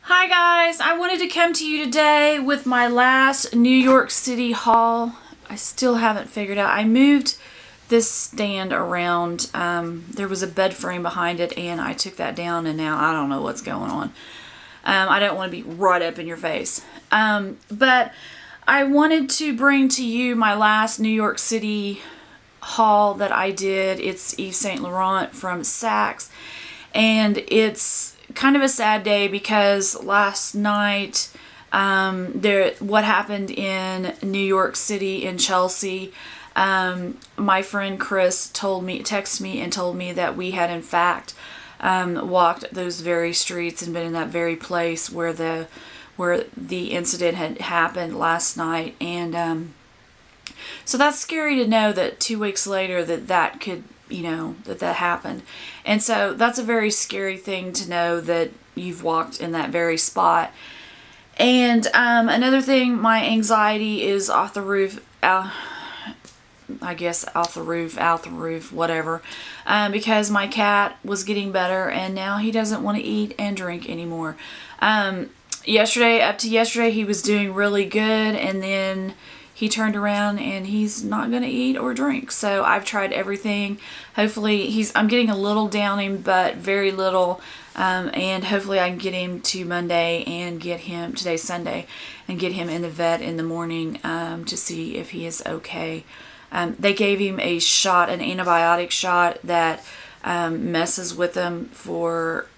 Hi guys, I wanted to come to you today with my last New York City haul. I still haven't figured out. I moved this stand around. There was a bed frame behind it and I took that down and now I don't know what's going on. I don't want to be right up in your face. But I wanted to bring to you my last New York City haul that I did. It's Yves Saint Laurent from Saks, and it's kind of a sad day because last night what happened in New York City in Chelsea, my friend Chris texted me and told me that we had in fact walked those very streets and been in that very place where the incident had happened last night. And so that's scary to know that 2 weeks later that could, that happened. And so that's a very scary thing to know that you've walked in that very spot. And another thing, my anxiety is off the roof, out the roof, whatever, because my cat was getting better and now he doesn't want to eat and drink anymore. Up to yesterday, he was doing really good, and then he turned around and he's not going to eat or drink. So I've tried everything. Hopefully I'm getting a little down him, but very little. And hopefully I can get him to Monday and today's Sunday, and get him in the vet in the morning to see if he is okay. They gave him an antibiotic shot that messes with him for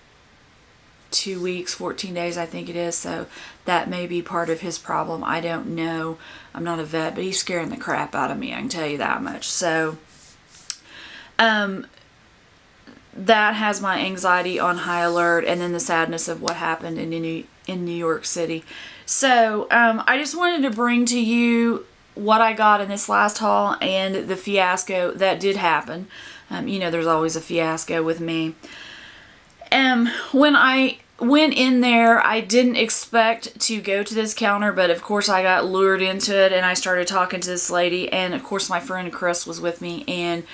2 weeks, 14 days, I think it is. So that may be part of his problem. I don't know. I'm not a vet, but he's scaring the crap out of me. I can tell you that much. So, that has my anxiety on high alert, and then the sadness of what happened in New York City. So, I just wanted to bring to you what I got in this last haul and the fiasco that did happen. There's always a fiasco with me. When I went in there, I didn't expect to go to this counter, but of course I got lured into it and I started talking to this lady, and of course my friend Chris was with me, and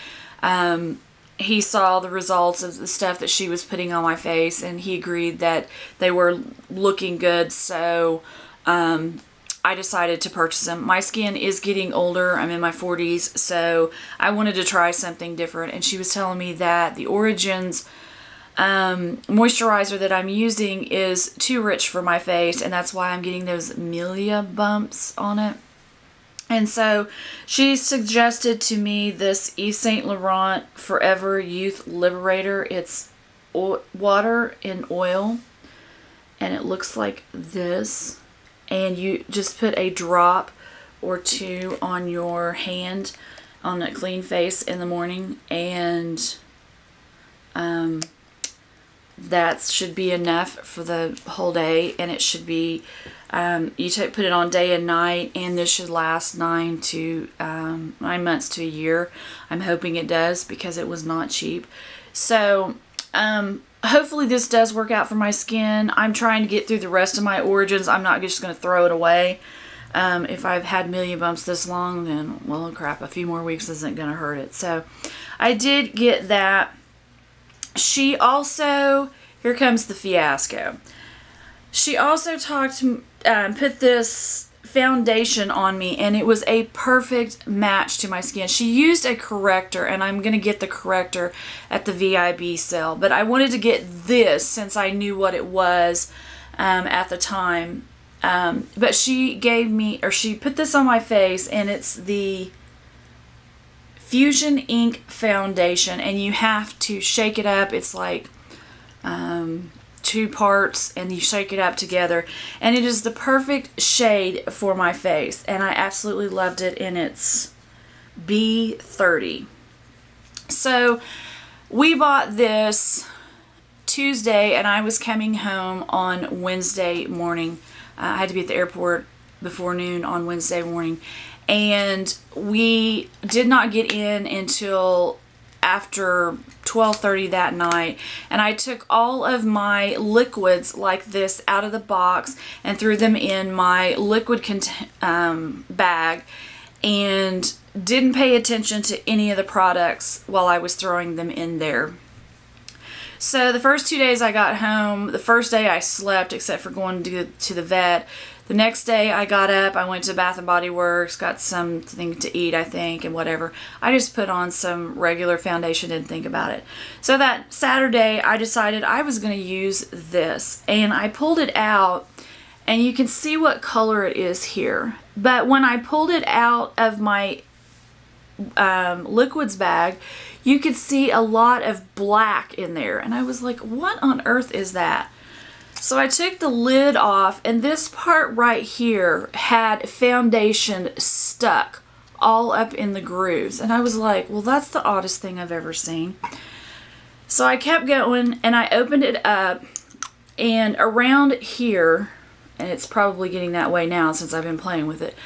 he saw the results of the stuff that she was putting on my face, and he agreed that they were looking good. So I decided to purchase them. My skin is getting older. I'm in my 40s, so I wanted to try something different, and she was telling me that the Origins moisturizer that I'm using is too rich for my face, and that's why I'm getting those milia bumps on it. And so she suggested to me this Yves Saint Laurent Forever Youth Liberator. It's water and oil, and it looks like this, and you just put a drop or two on your hand on a clean face in the morning, and that should be enough for the whole day. And it should be put it on day and night, and this should last 9 months to a year. I'm hoping it does, because it was not cheap. So hopefully this does work out for my skin. I'm trying to get through the rest of my Origins. I'm not just going to throw it away. If I've had milia bumps this long, then well crap, a few more weeks isn't going to hurt it. So I did get that. She also, here comes the fiasco. She also put this foundation on me, and it was a perfect match to my skin. She used a corrector, and I'm going to get the corrector at the VIB sale, but I wanted to get this since I knew what it was at the time. But she put this on my face, and it's the Fusion Ink foundation, and you have to shake it up. It's like 2 parts, and you shake it up together, and it is the perfect shade for my face, and I absolutely loved it, and it's B30. So we bought this Tuesday, and I was coming home on Wednesday morning. I had to be at the airport before noon on Wednesday morning, and we did not get in until after 12:30 that night. And I took all of my liquids like this out of the box and threw them in my liquid bag, and didn't pay attention to any of the products while I was throwing them in there. So the first 2 days I got home, the first day I slept except for going to the vet. The next day I got up, I went to Bath and Body Works, got something to eat, I think, and whatever. I just put on some regular foundation, didn't think about it. So that Saturday I decided I was going to use this, and I pulled it out, and you can see what color it is here. But when I pulled it out of my liquids bag, you could see a lot of black in there, and I was like, what on earth is that? So I took the lid off, and this part right here had foundation stuck all up in the grooves. And I was like, well, that's the oddest thing I've ever seen. So I kept going, and I opened it up, and around here, and it's probably getting that way now since I've been playing with it,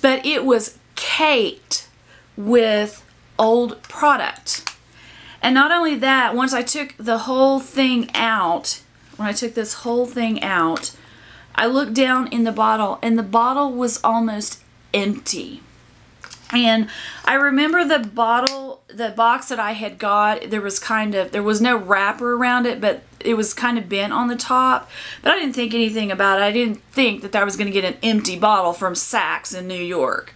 but it was caked with old product. And not only that, once I took the whole thing out, when I took this whole thing out, I looked down in the bottle, and the bottle was almost empty. And I remember the box that I had got, there was no wrapper around it, but it was kind of bent on the top. But I didn't think anything about it. I didn't think that I was going to get an empty bottle from Saks in New York.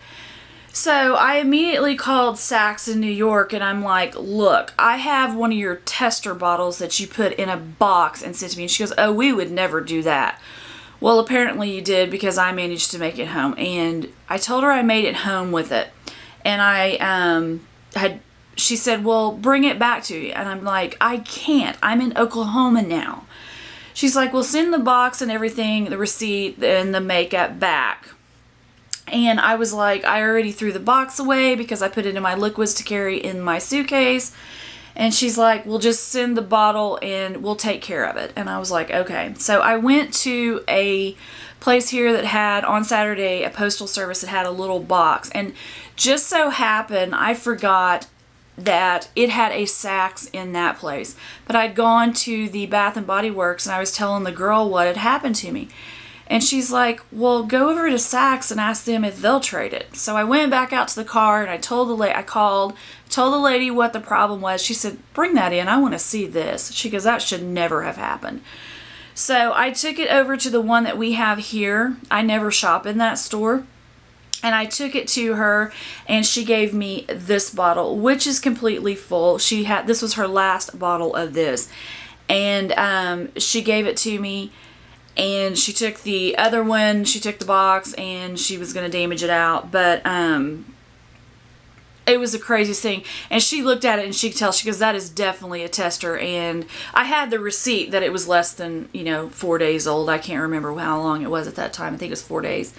So I immediately called Saks in New York, and I'm like, look, I have one of your tester bottles that you put in a box and sent to me. And she goes, oh, we would never do that. Well, apparently you did, because I managed to make it home. And I told her I made it home with it. And she said, well, bring it back to you. And I'm like, I can't. I'm in Oklahoma now. She's like, well, send the box and everything, the receipt and the makeup back. And I was like, I already threw the box away because I put it in my liquids to carry in my suitcase. And she's like, well, just send the bottle and we'll take care of it. And I was like, okay. So I went to a place here that had, on Saturday, a postal service that had a little box. And just so happened, I forgot that it had a Saks in that place. But I'd gone to the Bath and Body Works, and I was telling the girl what had happened to me. And she's like, well, go over to Saks and ask them if they'll trade it. So I went back out to the car, and I told the lady what the problem was. She said, bring that in. I want to see this. She goes, that should never have happened. So I took it over to the one that we have here. I never shop in that store. And I took it to her, and she gave me this bottle, which is completely full. This was her last bottle of this. And she gave it to me. And she took the other one, she took the box, and she was going to damage it out. But it was the craziest thing. And she looked at it, and she could tell, she goes, that is definitely a tester. And I had the receipt that it was less than, 4 days old. I can't remember how long it was at that time. I think it was 4 days.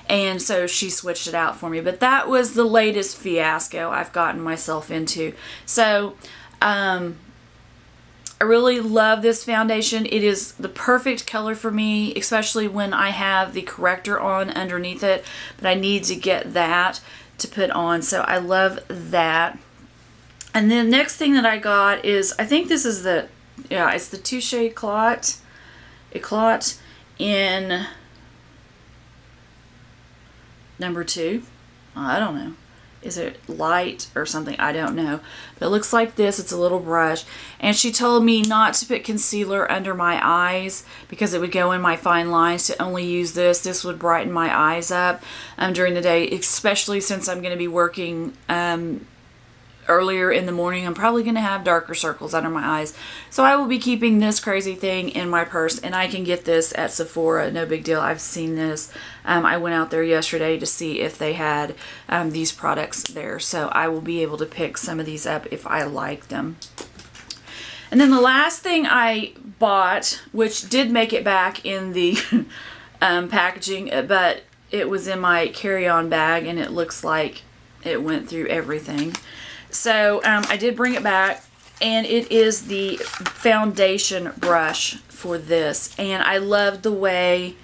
And so she switched it out for me. But that was the latest fiasco I've gotten myself into. So, I really love this foundation. It is the perfect color for me, especially when I have the corrector on underneath it. But I need to get that to put on. So I love that. And then the next thing that I got is, I think this is it's the Touche Eclat in number 2. I don't know. Is it light or something? I don't know. But it looks like this. It's a little brush. And she told me not to put concealer under my eyes because it would go in my fine lines, to only use this. This would brighten my eyes up during the day, especially since I'm going to be working earlier in the morning. I'm probably going to have darker circles under my eyes. So I will be keeping this crazy thing in my purse, and I can get this at Sephora. No big deal. I've seen this. I went out there yesterday to see if they had these products there. So I will be able to pick some of these up if I like them. And then the last thing I bought, which did make it back in the packaging, but it was in my carry-on bag, and it looks like it went through everything. So I did bring it back, and it is the foundation brush for this. And I love the way,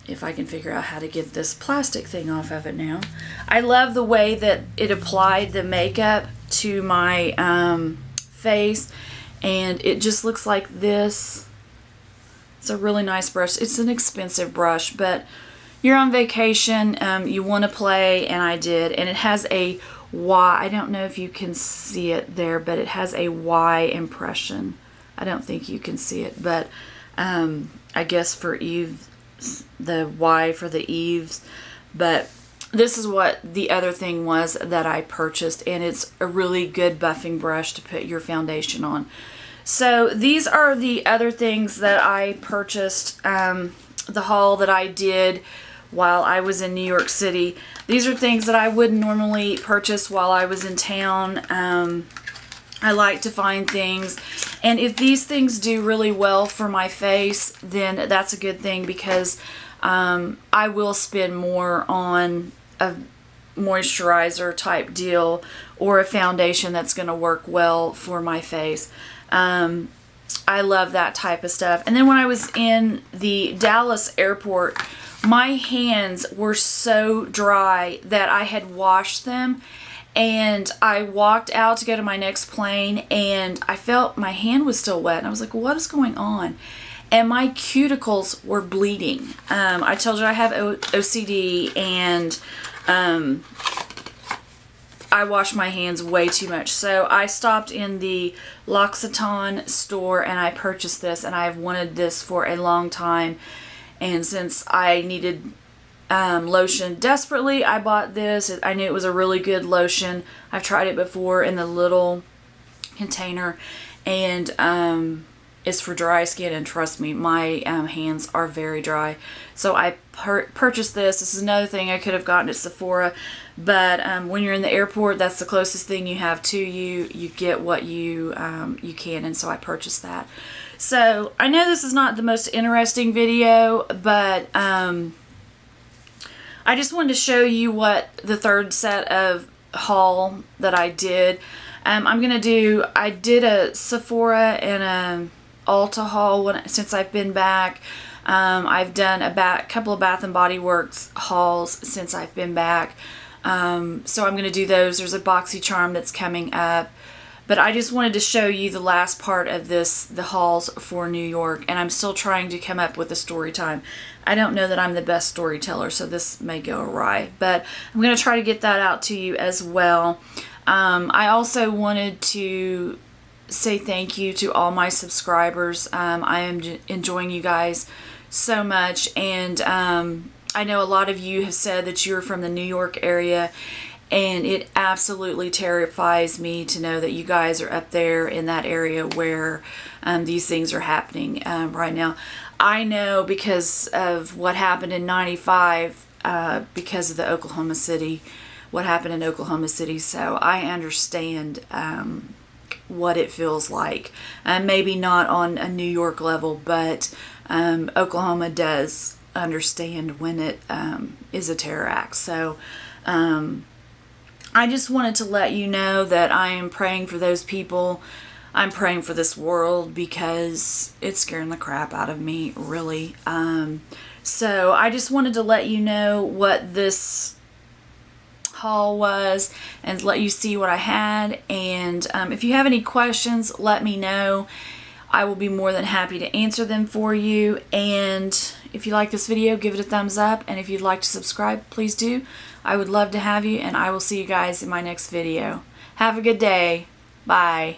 if I can figure out how to get this plastic thing off of it now. I love the way that it applied the makeup to my face, and it just looks like this. It's a really nice brush. It's an expensive brush, but you're on vacation, you want to play, and I did. And it has a Y. I don't know if you can see it there, but it has a Y impression. I don't think you can see it, but I guess for Yves, the Y for the Yves. But this is what the other thing was that I purchased, and it's a really good buffing brush to put your foundation on. So these are the other things that I purchased, the haul that I did while I was in New York City. These are things that I wouldn't normally purchase while I was in town. I like to find things, and if these things do really well for my face, then that's a good thing, because I will spend more on a moisturizer type deal or a foundation that's going to work well for my face. I love that type of stuff. And then when I was in the Dallas airport, my hands were so dry that I had washed them, and I walked out to go to my next plane, and I felt my hand was still wet, and I was like, what is going on? And my cuticles were bleeding. I told you I have OCD, and I wash my hands way too much. So I stopped in the L'Occitane store, and I purchased this, and I've wanted this for a long time. And since I needed lotion desperately, I bought this. I knew it was a really good lotion. I've tried it before in the little container, and it's for dry skin, and trust me, my hands are very dry. So I purchased this. This is another thing I could have gotten at Sephora, but when you're in the airport, that's the closest thing you have to you. You get what you can, and so I purchased that. So I know this is not the most interesting video, but I just wanted to show you what the third set of haul that I did. I did a Sephora and a Ulta haul since I've been back. I've done a couple of Bath and Body Works hauls since I've been back. So I'm going to do those. There's a BoxyCharm that's coming up. But I just wanted to show you the last part of this, the hauls for New York, and I'm still trying to come up with a story time. I don't know that I'm the best storyteller, so this may go awry, but I'm going to try to get that out to you as well. I also wanted to say thank you to all my subscribers. I am enjoying you guys so much, and I know a lot of you have said that you're from the New York area, and it absolutely terrifies me to know that you guys are up there in that area where these things are happening right now. I know because of what happened in '95, because of the Oklahoma City, what happened in Oklahoma City. So I understand what it feels like. Maybe not on a New York level, but Oklahoma does understand when it is a terror act. So I just wanted to let you know that I am praying for those people. I'm praying for this world, because it's scaring the crap out of me, really. So I just wanted to let you know what this haul was and let you see what I had. And if you have any questions, let me know. I will be more than happy to answer them for you. And if you like this video, give it a thumbs up. And if you'd like to subscribe, please do. I would love to have you, and I will see you guys in my next video. Have a good day. Bye.